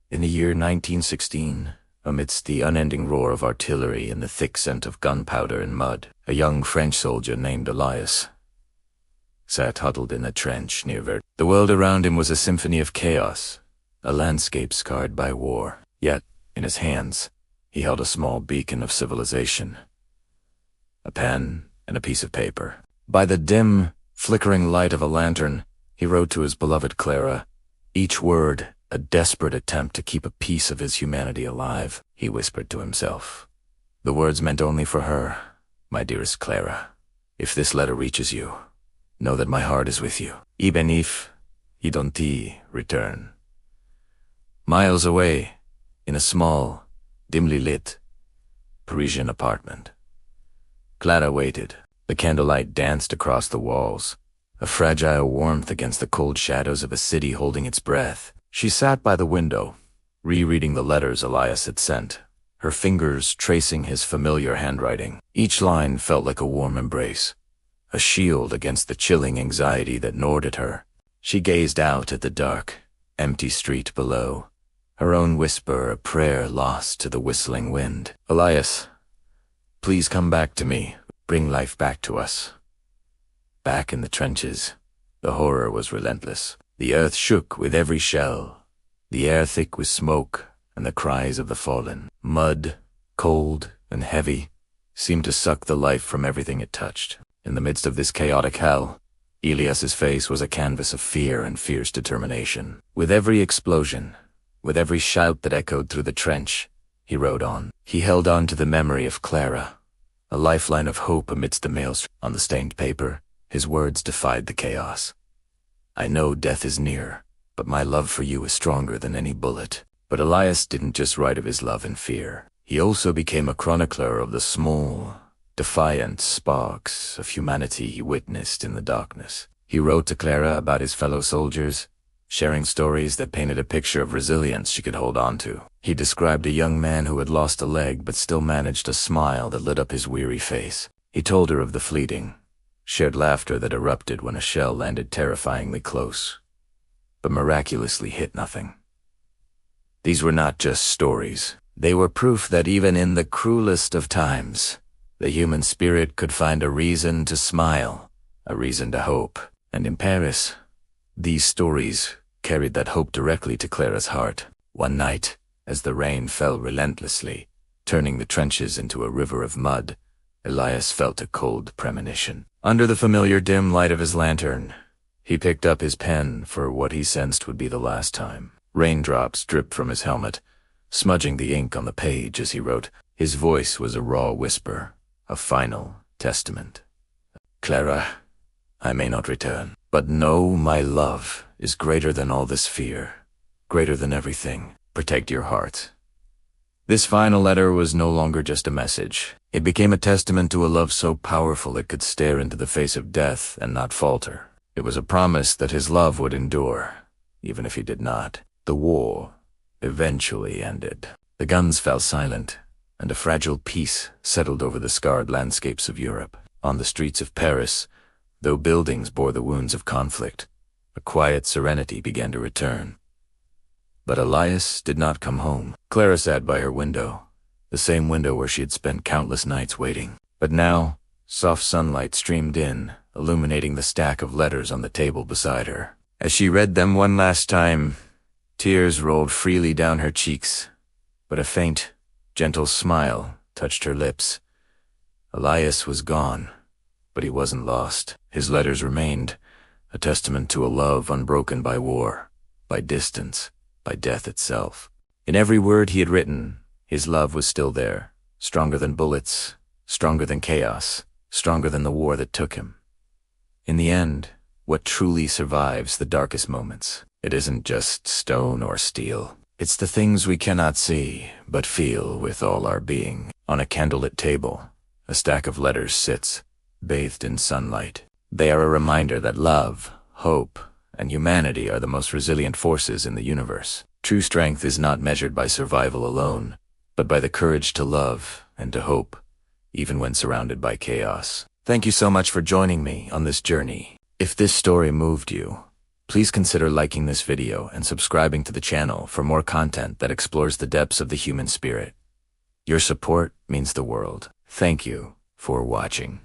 In the year 1916, amidst the unending roar of artillery and the thick scent of gunpowder and mud, a young French soldier named Elias sat huddled in a trench near Verdun. The world around him was a symphony of chaos, a landscape scarred by war. Yet, in his hands, he held a small beacon of civilization, a pen and a piece of paper. By the dim, flickering light of a lantern, he wrote to his beloved Clara, each word a desperate attempt to keep a piece of his humanity alive. He whispered to himself. The words meant only for her, my dearest Clara. If this letter reaches you, know that my heart is with you, even if you don't return. Miles away, in a small, dimly lit Parisian apartment, Clara waited. The candlelight danced across the walls, a fragile warmth against the cold shadows of a city holding its breath. She sat by the window, rereading the letters Elias had sent, her fingers tracing his familiar handwriting. Each line felt like a warm embrace, a shield against the chilling anxiety that gnawed at her. She gazed out at the dark, empty street below, her own whisper a prayer lost to the whistling wind. Elias, please come back to me. Bring life back to us. Back in the trenches, the horror was relentless. The earth shook with every shell, the air thick with smoke and the cries of the fallen. Mud, cold and heavy, seemed to suck the life from everything it touched. In the midst of this chaotic hell, Elias's face was a canvas of fear and fierce determination. With every explosion, with every shout that echoed through the trench, he rode on. He held on to the memory of Clara, a lifeline of hope amidst the maelstrom. On the stained paper, his words defied the chaos. I know death is near, but my love for you is stronger than any bullet. But Elias didn't just write of his love and fear. He also became a chronicler of the small, defiant sparks of humanity he witnessed in the darkness. He wrote to Clara about his fellow soldiers, sharing stories that painted a picture of resilience she could hold on to. He described a young man who had lost a leg but still managed a smile that lit up his weary face. He told her of the fleeting, shared laughter that erupted when a shell landed terrifyingly close, but miraculously hit nothing. These were not just stories. They were proof that even in the cruelest of times, the human spirit could find a reason to smile, a reason to hope. And in Paris, these stories carried that hope directly to Clara's heart. One night, as the rain fell relentlessly, turning the trenches into a river of mud, Elias felt a cold premonition. Under the familiar dim light of his lantern, he picked up his pen for what he sensed would be the last time. Raindrops dripped from his helmet, smudging the ink on the page as he wrote. His voice was a raw whisper, a final testament. Clara, I may not return, but know my love is greater than all this fear, greater than everything. Protect your heart. This final letter was no longer just a message. It became a testament to a love so powerful it could stare into the face of death and not falter. It was a promise that his love would endure, even if he did not. The war eventually ended. The guns fell silent, and a fragile peace settled over the scarred landscapes of Europe. On the streets of Paris, though buildings bore the wounds of conflict, a quiet serenity began to return. But Elias did not come home. Clara sat by her window, the same window where she had spent countless nights waiting. But now, soft sunlight streamed in, illuminating the stack of letters on the table beside her. As she read them one last time, tears rolled freely down her cheeks, but a faint, gentle smile touched her lips. Elias was gone, but he wasn't lost. His letters remained, a testament to a love unbroken by war, by distance, by death itself. In every word he had written, his love was still there, stronger than bullets, stronger than chaos, stronger than the war that took him. In the end, what truly survives the darkest moments? It isn't just stone or steel. It's the things we cannot see, but feel with all our being. On a candlelit table, a stack of letters sits, bathed in sunlight. They are a reminder that love, hope, and humanity are the most resilient forces in the universe. True strength is not measured by survival alone, but by the courage to love and to hope, even when surrounded by chaos. Thank you so much for joining me on this journey. If this story moved you, Please consider liking this video and subscribing to the channel for more content that explores the depths of the human spirit. Your support means the world. Thank you for watching.